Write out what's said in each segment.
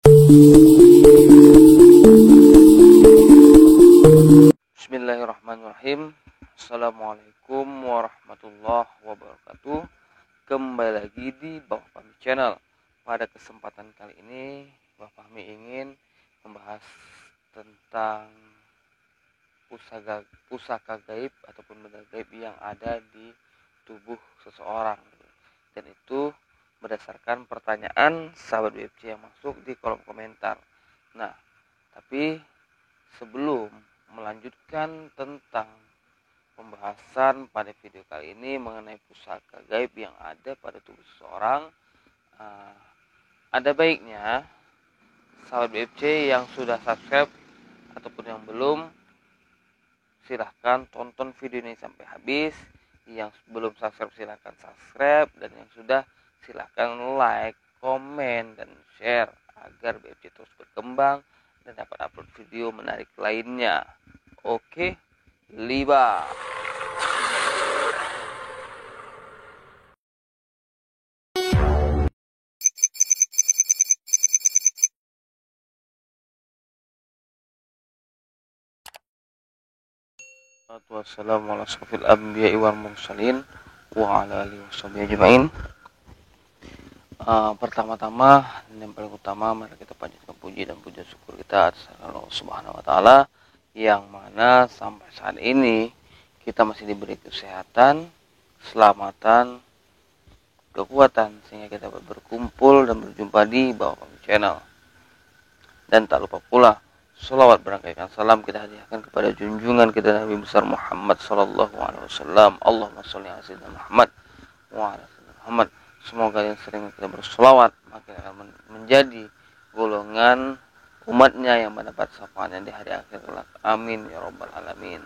Bismillahirrahmanirrahim. Assalamualaikum warahmatullahi wabarakatuh. Kembali lagi di Bang Fahmi Channel. Pada kesempatan kali ini Bang Fahmi ingin membahas tentang pusaka gaib ataupun benda gaib yang ada di tubuh seseorang, dan itu berdasarkan pertanyaan sahabat BFC yang masuk di kolom komentar. Nah, tapi sebelum melanjutkan tentang pembahasan pada video kali ini mengenai pusaka gaib yang ada pada tubuh seseorang, ada baiknya sahabat BFC yang sudah subscribe ataupun yang belum, silahkan tonton video ini sampai habis. Yang belum subscribe silahkan subscribe, dan yang sudah silahkan like, komen, dan share agar BFC terus berkembang dan dapat upload video menarik lainnya. Oke, liba. Wassalamualaikum warahmatullahi wabarakatuh. Pertama-tama dan yang paling utama, mari kita panjatkan puji dan puja syukur kita atas Allah Subhanahu wa taala, yang mana sampai saat ini kita masih diberi kesehatan, keselamatan, kekuatan sehingga kita berkumpul dan berjumpa di Bang Fahmi Channel. Dan tak lupa pula sholawat berangkaikan salam kita hadiahkan kepada junjungan kita Nabi besar Muhammad sallallahu alaihi wasallam. Allahumma sholli ala sayyidina Muhammad wa ala sayyidina Muhammad. Semoga yang sering kita bersolawat maka akan menjadi golongan umatnya yang mendapat syafaatnya di hari akhir kelak. Amin ya rabbal alamin.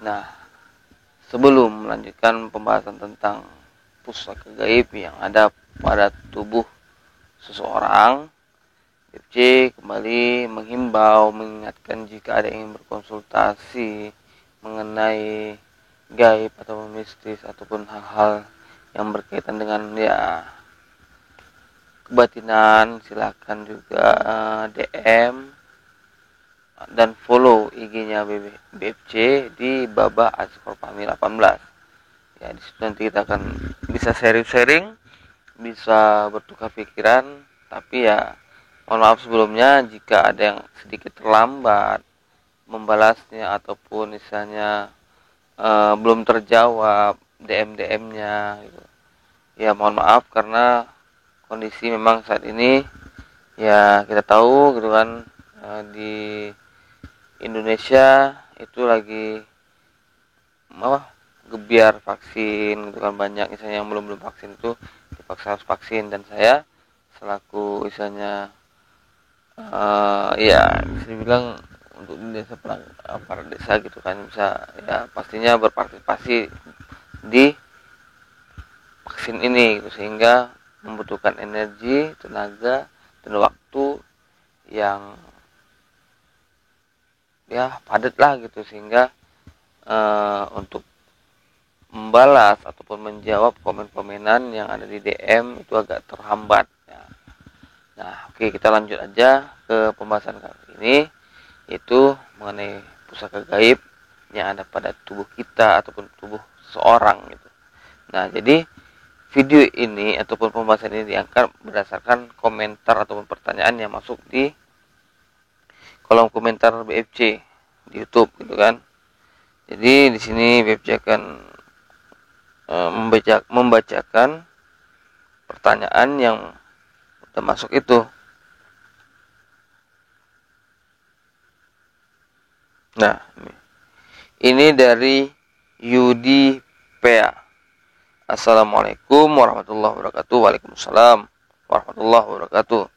Nah, sebelum melanjutkan pembahasan tentang pusaka gaib yang ada pada tubuh seseorang, BFC kembali menghimbau, mengingatkan jika ada yang ingin berkonsultasi mengenai gaib atau mistis ataupun hal-hal yang berkaitan dengan kebatinan, silakan juga DM dan follow IG-nya BFC di Baba Azkor Fahmi 18. Ya, di situ nanti kita akan bisa sharing-sharing, bisa bertukar pikiran, tapi ya mohon maaf sebelumnya jika ada yang sedikit terlambat membalasnya ataupun misalnya belum terjawab DM-nya gitu. Ya mohon maaf karena kondisi memang saat ini ya kita tahu gitu kan, di Indonesia itu lagi gebiar vaksin gitu kan, banyak misalnya yang belum vaksin itu dipaksa harus vaksin, dan saya selaku misalnya ya bisa dibilang untuk di desa para desa gitu kan, bisa ya pastinya berpartisipasi di vaksin ini gitu, sehingga membutuhkan energi, tenaga, dan waktu yang ya padat lah gitu, sehingga untuk membalas ataupun menjawab komen-komenan yang ada di DM itu agak terhambat ya. Nah, oke, kita lanjut aja ke pembahasan kali ini, yaitu mengenai pusaka gaib yang ada pada tubuh kita ataupun tubuh seseorang gitu. Nah, jadi video ini ataupun pembahasan ini diangkat berdasarkan komentar ataupun pertanyaan yang masuk di kolom komentar BFC di YouTube gitu kan. Jadi di sini BFC akan membacakan pertanyaan yang termasuk itu. Nah, ini dari Yudi Pea. Assalamualaikum warahmatullahi wabarakatuh. Waalaikumsalam warahmatullahi wabarakatuh.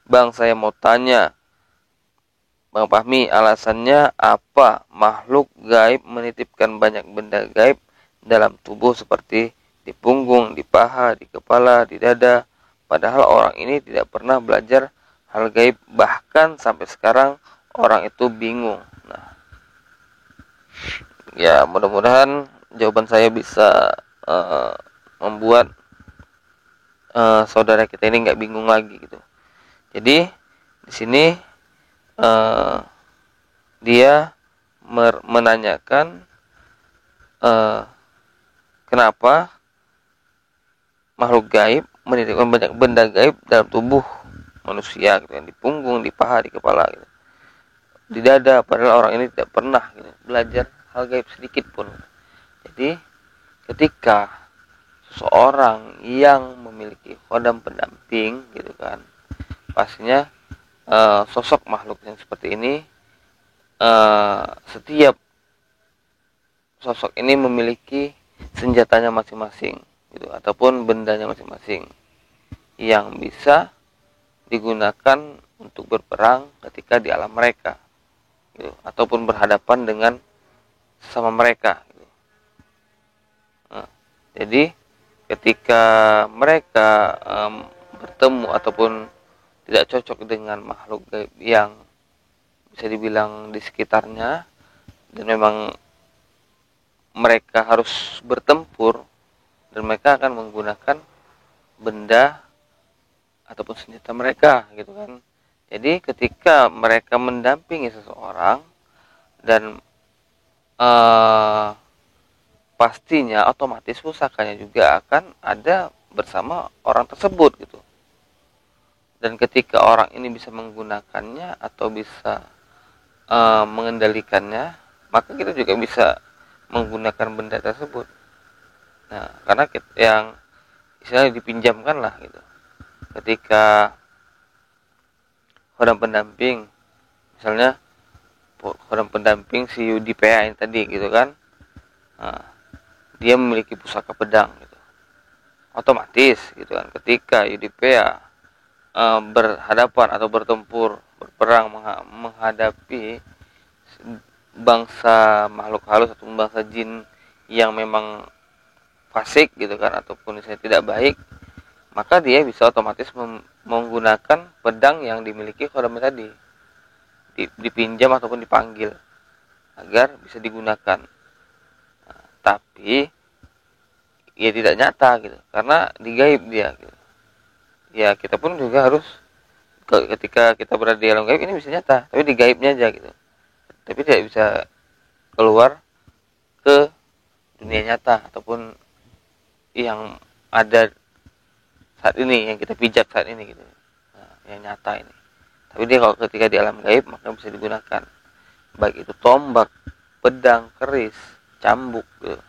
Bang, saya mau tanya, Bang Fahmi, alasannya apa makhluk gaib menitipkan banyak benda gaib dalam tubuh seperti di punggung, di paha, di kepala, di dada, padahal orang ini tidak pernah belajar hal gaib, bahkan sampai sekarang orang itu bingung. Nah, ya mudah-mudahan jawaban saya bisa membuat saudara kita ini nggak bingung lagi gitu. Jadi Di sini dia menanyakan kenapa makhluk gaib menitipkan banyak benda gaib dalam tubuh manusia gitu kan, di punggung, di paha, di kepala gitu, di dada, padahal orang ini tidak pernah gitu, belajar hal gaib sedikit pun. Jadi ketika seseorang yang memiliki khodam pendamping gitu kan, pastinya sosok makhluk yang seperti ini, setiap sosok ini memiliki senjatanya masing-masing gitu, ataupun bendanya masing-masing yang bisa digunakan untuk berperang ketika di alam mereka gitu, ataupun berhadapan dengan sesama mereka gitu. Nah, jadi ketika mereka bertemu ataupun tidak cocok dengan makhluk gaib yang bisa dibilang di sekitarnya, dan memang mereka harus bertempur, dan mereka akan menggunakan benda ataupun senjata mereka gitu kan. Jadi ketika mereka mendampingi seseorang, dan pastinya otomatis pusakanya juga akan ada bersama orang tersebut gitu. Dan ketika orang ini bisa menggunakannya atau bisa mengendalikannya, maka kita juga bisa menggunakan benda tersebut. Nah, karena yang istilahnya dipinjamkan lah gitu. Ketika khodam pendamping, misalnya khodam pendamping si UDPA ini tadi gitu kan, nah, dia memiliki pusaka pedang gitu, otomatis gitu kan, ketika UDPA berhadapan atau bertempur, berperang menghadapi bangsa makhluk halus atau bangsa jin yang memang fasik gitu kan, ataupun misalnya tidak baik, maka dia bisa otomatis menggunakan pedang yang dimiliki khodam tadi, dipinjam ataupun dipanggil agar bisa digunakan. Nah, tapi ya tidak nyata gitu, karena digaib dia gitu. Ya kita pun juga harus, ketika kita berada di alam gaib ini bisa nyata, tapi di gaibnya aja gitu, tapi tidak bisa keluar ke dunia nyata ataupun yang ada saat ini, yang kita pijak saat ini gitu. Nah, yang nyata ini, tapi dia kalau ketika di alam gaib maka bisa digunakan, baik itu tombak, pedang, keris, cambuk gitu.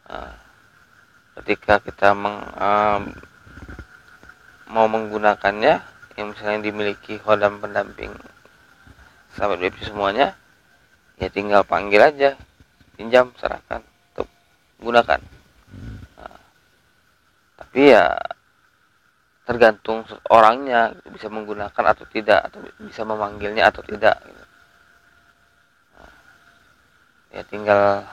Nah, ketika kita mau menggunakannya, yang misalnya dimiliki khodam pendamping sahabat web semuanya, ya tinggal panggil aja, pinjam, serahkan untuk gunakan. Nah, tapi ya tergantung orangnya gitu, bisa menggunakan atau tidak, atau bisa memanggilnya atau tidak gitu. Nah, ya tinggal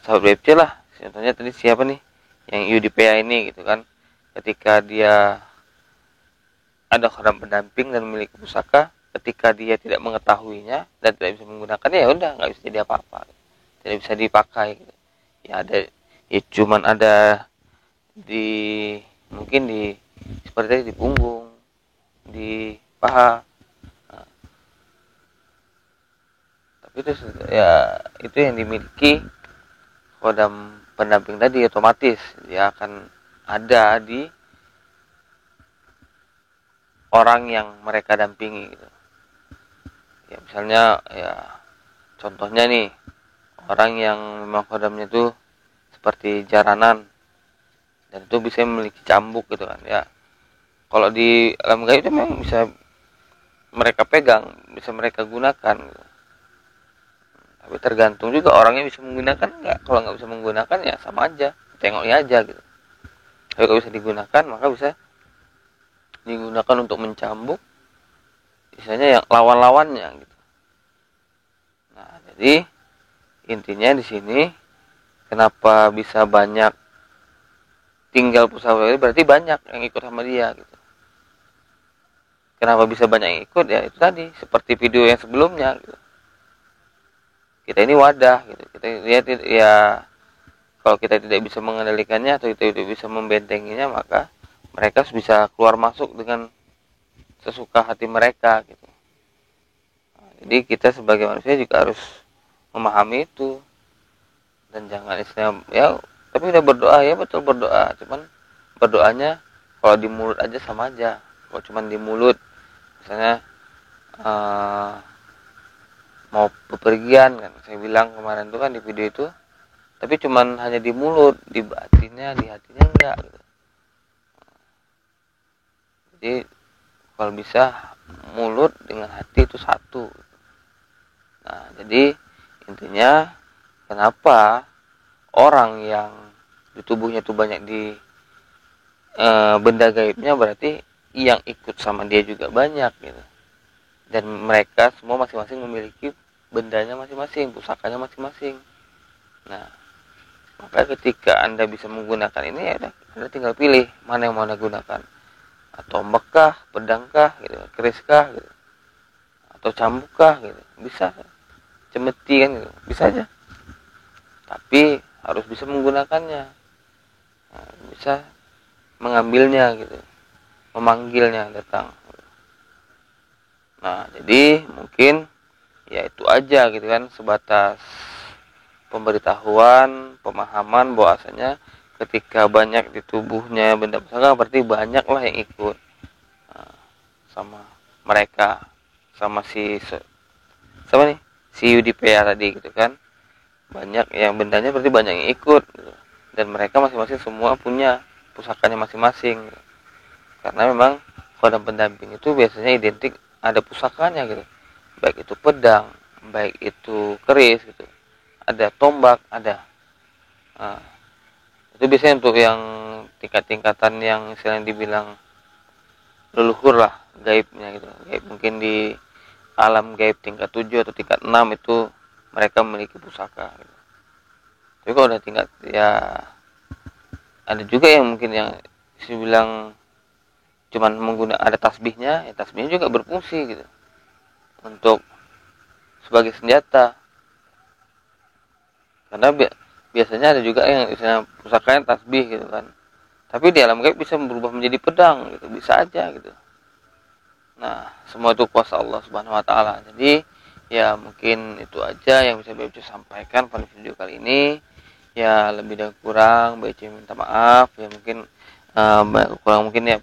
sahabat web lah, contohnya tadi siapa nih yang UDPA ini gitu kan, ketika dia ada khodam pendamping dan memiliki pusaka, ketika dia tidak mengetahuinya dan tidak bisa menggunakannya, ya udah nggak bisa jadi apa-apa, tidak bisa dipakai gitu. Ya ada, ya cuman ada di, mungkin di seperti di punggung, di paha. Nah, tapi itu ya itu yang dimiliki khodam pendamping tadi, otomatis dia akan ada di orang yang mereka dampingi gitu. Ya misalnya ya contohnya nih, orang yang memang khodamnya itu seperti jaranan dan itu bisa memiliki cambuk gitu kan ya, kalau di alam gaib itu memang bisa mereka pegang, bisa mereka gunakan gitu. Tapi tergantung juga orangnya bisa menggunakan nggak. Kalau nggak bisa menggunakan ya sama aja, tengoknya aja gitu. Tapi kalau bisa digunakan, maka bisa digunakan untuk mencambuk misalnya yang lawan-lawannya gitu. Nah, jadi intinya di sini kenapa bisa banyak tinggal pusaka ini, berarti banyak yang ikut sama dia gitu. Kenapa bisa banyak yang ikut? Ya itu tadi, seperti video yang sebelumnya gitu. Kita ini wadah gitu. Kita lihat ya, kalau kita tidak bisa mengendalikannya atau kita tidak bisa membentenginya, maka mereka bisa keluar masuk dengan sesuka hati mereka gitu. Jadi kita sebagai manusia juga harus memahami itu, dan jangan istilah ya, tapi udah berdoa ya, betul berdoa, cuman berdoanya kalau di mulut aja sama aja. Kalau cuman di mulut, misalnya mau bepergian kan, saya bilang kemarin tuh kan di video itu, tapi cuman hanya di mulut, di batinnya, di hatinya enggak gitu. Jadi kalau bisa mulut dengan hati itu satu. Nah, jadi intinya kenapa orang yang di tubuhnya itu banyak di benda gaibnya, berarti yang ikut sama dia juga banyak gitu. Dan mereka semua masing-masing memiliki bendanya masing-masing, pusakanya masing-masing. Nah, maka ketika Anda bisa menggunakan ini, ya udah, Anda tinggal pilih mana yang mau Anda gunakan. Atau tombak, pedangkah, gitu, keriskah, gitu, atau cambukkah, gitu, bisa, cemeti kan, gitu, bisa aja. Tapi harus bisa menggunakannya, nah, bisa mengambilnya, gitu, memanggilnya datang. Nah, jadi mungkin ya itu aja gitu kan, sebatas pemberitahuan, pemahaman bahwasanya ketika banyak di tubuhnya benda pusaka, berarti banyaklah yang ikut sama mereka, sama sama nih si Yudipea tadi gitu kan, banyak yang bendanya, berarti banyak yang ikut gitu. Dan mereka masing-masing semua punya pusakanya masing-masing gitu. Karena memang kodam pendamping itu biasanya identik ada pusakanya gitu, baik itu pedang, baik itu keris gitu, ada tombak, ada. Nah, itu biasanya untuk yang tingkat-tingkatan yang istilahnya dibilang leluhur lah, gaibnya gitu. Gaib mungkin di alam gaib tingkat 7 atau tingkat 6 itu mereka memiliki pusaka gitu. Tapi kalau udah tingkat, ya ada juga yang mungkin yang dibilang cuman menggunakan ada tasbihnya, ya tasbihnya juga berfungsi gitu untuk sebagai senjata. Karena biasanya ada juga yang misalnya pusakanya tasbih gitu kan, tapi di alam gaib bisa berubah menjadi pedang gitu, bisa aja gitu. Nah, semua itu kuasa Allah Subhanahu wa taala. Jadi ya mungkin itu aja yang bisa Bapak sampaikan pada video kali ini. Ya lebih dan kurang Bapak minta maaf ya, mungkin kurang mungkin ya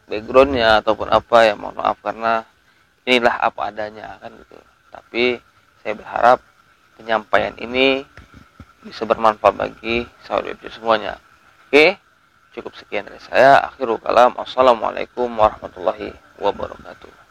backgroundnya ataupun apa ya, mohon maaf, karena inilah apa adanya kan gitu. Tapi saya berharap penyampaian ini bisa bermanfaat bagi sahabat semuanya. Oke, cukup sekian dari saya. Akhirul kalam. Assalamualaikum warahmatullahi wabarakatuh.